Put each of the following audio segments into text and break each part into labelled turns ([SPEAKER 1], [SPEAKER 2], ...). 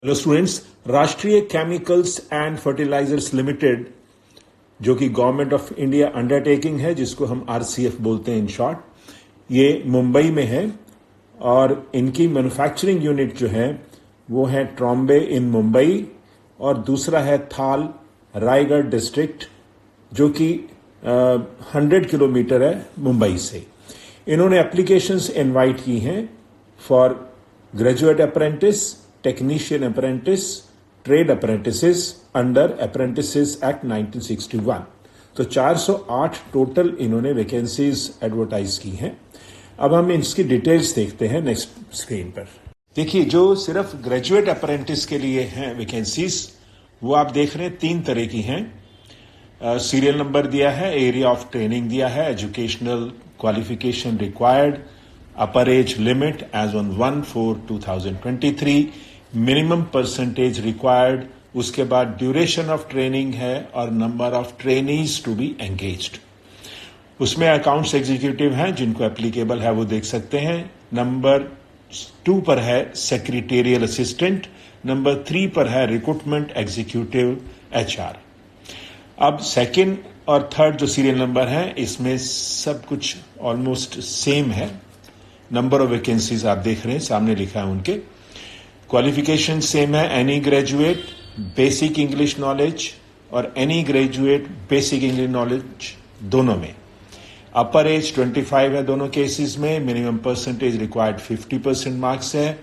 [SPEAKER 1] Hello students, राष्ट्रीय chemicals and fertilisers limited जो कि गवर्नमेंट ऑफ इंडिया अंडरटेकिंग है, जिसको हम आरसीएफ बोलते हैं इन शॉर्ट, ये मुंबई में है और इनकी मैन्युफैक्चरिंग यूनिट जो है वो है ट्रॉम्बे इन मुंबई और दूसरा है थाल रायगढ़ डिस्ट्रिक्ट जो कि 100 किलोमीटर है मुंबई से। इन्होंने एप्लीकेशंस इनवाइट की हैं for graduate apprentice, technician apprentice, trade apprentices under apprentices act 1961। तो 408 टोटल इन्होंने वैकेंसीज एडवर्टाइज की हैं। अब हम इसकी डिटेल्स देखते हैं नेक्स्ट स्क्रीन पर। देखिए, जो सिर्फ ग्रेजुएट अप्रेंटिस के लिए हैं वैकेंसीज, वो आप देख रहे हैं 3 तरह की हैं। सीरियल नंबर दिया है, एरिया ऑफ ट्रेनिंग दिया है, educational qualification required, upper age limit age on 1/4/2023, minimum percentage required, उसके बाद ड्यूरेशन ऑफ ट्रेनिंग है और number of trainees to be engaged. उसमें अकाउंट्स एग्जीक्यूटिव हैं जिनको एप्लीकेबल है वो देख सकते हैं। नंबर 2 पर है सेक्रेटेरियल असिस्टेंट, नंबर 3 पर है रिक्रूटमेंट एग्जीक्यूटिव HR। अब सेकंड और थर्ड जो सीरियल नंबर है, इसमें सब कुछ ऑलमोस्ट सेम है। नंबर ऑफ वैकेंसीज आप देख रहे हैं, सामने लिखा है उनके। क्वालिफिकेशन सेम है, any graduate basic English knowledge और any graduate basic English knowledge दोनों में। अपर एज 25 है दोनों केसेस में। मिनिमम परसेंटेज रिक्वायर्ड 50% मार्क्स है।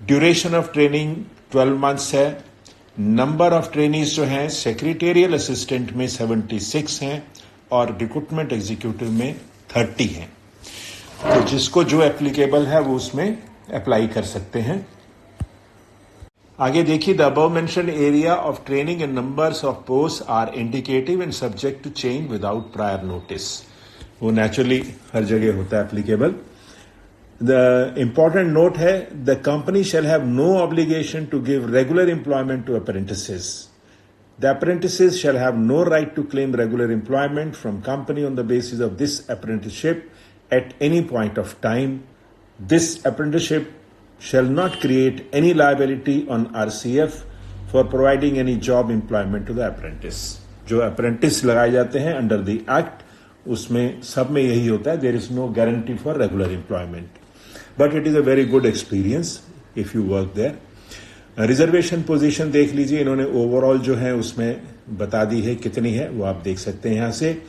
[SPEAKER 1] ड्यूरेशन ऑफ ट्रेनिंग 12 मंथ्स है। नंबर ऑफ ट्रेनीज जो हैं सेक्रेटेरियल असिस्टेंट में 76 हैं और रिक्रूटमेंट एग्जीक्यूटिव में 30 हैं। तो जिसको जो एप्लीकेबल है वो उसमें अप्लाई कर सकते हैं। आगे देखिए, the above mentioned area of training and numbers of post are indicative and subject to change without prior notice. वो नेचुरली हर जगह होता है एप्लीकेबल। द इंपॉर्टेंट नोट है, the company shall have no obligation to give regular employment to apprentices. The apprentices shall have no right to claim regular employment from company on the basis of this apprenticeship at any point of time. This apprenticeship shall not create any liability on RCF for providing any job employment to the apprentice. जो apprentice लगाए जाते हैं under the act, उसमें सब में यही होता है, there is no guarantee for regular employment. But it is a very good experience if you work there. Reservation position देख लीजिए, इन्होंने ओवरऑल जो है उसमें बता दी है कितनी है, वो आप देख सकते हैं यहां से।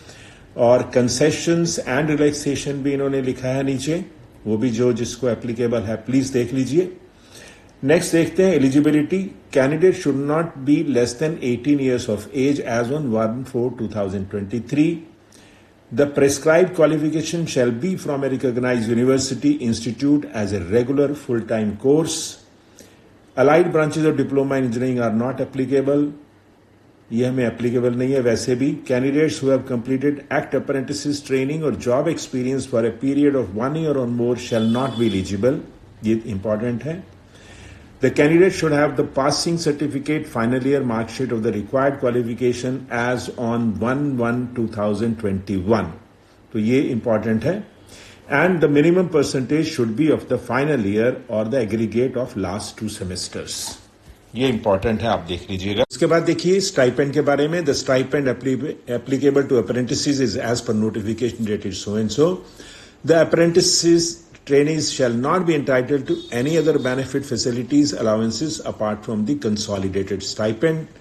[SPEAKER 1] और कंसेशंस एंड रिलैक्सेशन भी इन्होंने लिखा है नीचे, वो भी जो जिसको एप्लीकेबल है प्लीज देख लीजिए। नेक्स्ट देखते हैं eligibility. Candidate should not be less than 18 years of age as on 1/4/2023. The prescribed qualification shall be from a recognized university institute as a regular full-time course. Allied branches of diploma in engineering are not applicable. ये हमें applicable नहीं है वैसे भी। Candidates who have completed act apprentices training और job experience for a period of 1 year और more shall not be eligible. ये important है। The candidate should have the passing certificate final year marksheet of the required qualification age on 1/1/2021। तो ये important है। And the minimum percentage should be of the final year or the aggregate of last 2 semesters. ये important है, आप देख लीजिएगा। इसके बाद देखिए स्टाइपेंड के बारे में। The stipend applicable to apprentices is as per notification dated so and so. The apprentices trainees shall not be entitled to any other benefit, facilities, allowances apart from the consolidated stipend.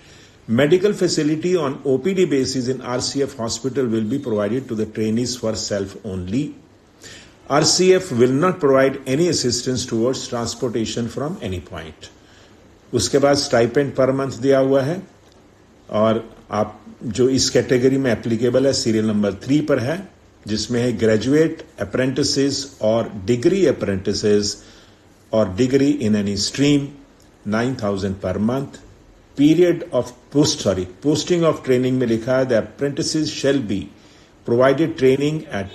[SPEAKER 1] Medical facility on OPD basis in RCF hospital will be provided to the trainees for self only. RCF will not provide any assistance towards transportation from any point. उसके बाद stipend per month दिया हुआ है और आप जो इस category में एप्लीकेबल है सीरियल नंबर 3 पर है, जिसमें है ग्रेजुएट अप्रेंटिसेस और डिग्री अप्रेंटिसेस और degree in any stream 9,000 per month. Period of posting of training में लिखा है the apprentices shall be provided training at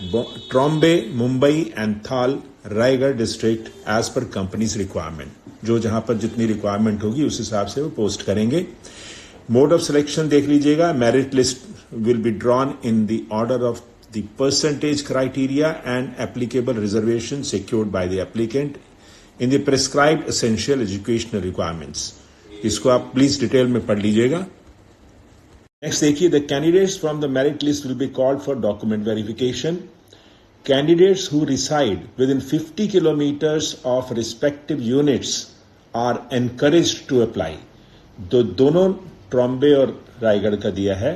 [SPEAKER 1] Trombay, Mumbai and Thal, Raigad district as per company's requirement. जो जहां पर जितनी requirement होगी उस हिसाब से वो पोस्ट करेंगे। मोड ऑफ सिलेक्शन देख लीजिएगा। Merit list will be drawn in the order of the percentage criteria and applicable reservation secured by the applicant in the prescribed essential educational requirements. इसको आप प्लीज डिटेल में पढ़ लीजिएगा। Next देखिए, the candidates from the merit list will be called for document verification. Candidates who reside within 50 kilometers of respective units are encouraged to apply. दोनों ट्रॉम्बे और रायगढ़ का दिया है,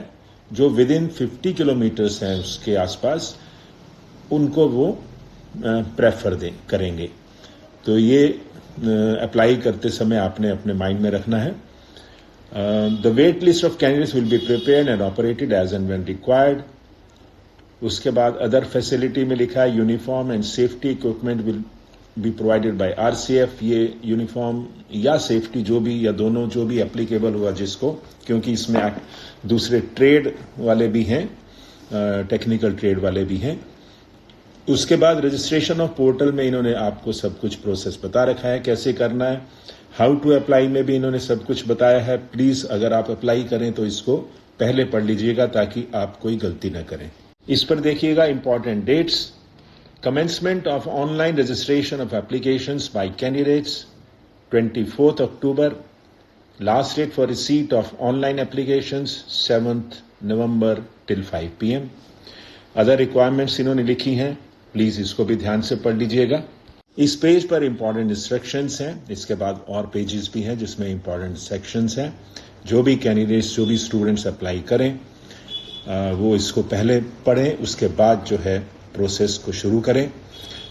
[SPEAKER 1] जो विदिन 50 किलोमीटर्स हैं उसके आसपास, उनको वो प्रेफर करेंगे। तो ये अप्लाई करते समय आपने अपने माइंड में रखना है। The wait list of candidates will be prepared and operated as and when required. उसके बाद अदर फैसिलिटी में लिखा है uniform and safety equipment will be provided by RCF. ये यूनिफॉर्म या सेफ्टी जो भी या दोनों जो भी एप्लीकेबल हुआ जिसको, क्योंकि इसमें दूसरे ट्रेड वाले भी हैं, टेक्निकल ट्रेड वाले भी हैं। उसके बाद रजिस्ट्रेशन ऑफ पोर्टल में इन्होंने आपको सब कुछ प्रोसेस बता रखा है, कैसे करना है। हाउ टू अप्लाई में भी इन्होंने सब कुछ बताया है। प्लीज अगर आप अप्लाई करें तो इसको पहले पढ़ लीजिएगा ताकि आप कोई गलती न करें। इस पर देखिएगा important dates. Commencement of online registration of applications by candidates 24 October. Last date for receipt of online applications 7 November till 5 PM। Other requirements इन्होंने लिखी हैं, प्लीज इसको भी ध्यान से पढ़ लीजिएगा। इस पेज पर इंपॉर्टेंट इंस्ट्रक्शंस हैं। इसके बाद और पेजेस भी हैं जिसमें इंपॉर्टेंट सेक्शंस हैं। जो भी कैंडिडेट्स, जो भी स्टूडेंट्स अप्लाई करें वो इसको पहले पढ़ें, उसके बाद जो है प्रोसेस को शुरू करें।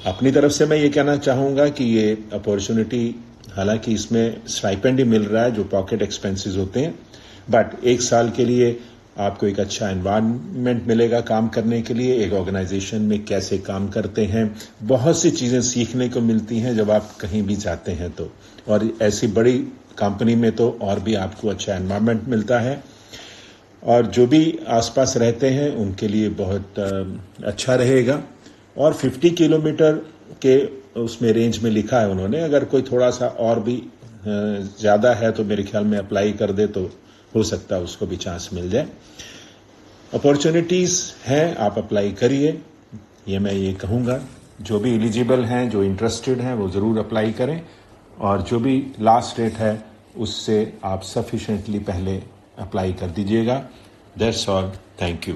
[SPEAKER 1] अपनी तरफ से मैं ये कहना चाहूँगा कि ये अपॉर्चुनिटी, हालांकि इसमें स्टाइपेंड ही मिल रहा है जो पॉकेट एक्सपेंसेस होते हैं, बट 1 साल के लिए आपको एक अच्छा एनवायरनमेंट मिलेगा काम करने के लिए। एक ऑर्गेनाइजेशन में कैसे काम करते हैं, बहुत सी चीज़ें सीखने को मिलती हैं जब आप कहीं भी जाते हैं तो, और ऐसी बड़ी कंपनी में तो और भी आपको अच्छा एनवायरनमेंट मिलता है। और जो भी आसपास रहते हैं उनके लिए बहुत अच्छा रहेगा। और 50 किलोमीटर के उसमें रेंज में लिखा है उन्होंने, अगर कोई थोड़ा सा और भी ज़्यादा है तो मेरे ख्याल में अप्लाई कर दे तो हो सकता है उसको भी चांस मिल जाए। अपॉर्चुनिटीज़ हैं, आप अप्लाई करिए, ये मैं ये कहूँगा। जो भी एलिजिबल हैं, जो इंटरेस्टेड हैं, वो ज़रूर अप्लाई करें। और जो भी लास्ट डेट है उससे आप सफिशिएंटली पहले अप्लाई कर दीजिएगा। That's all, thank you.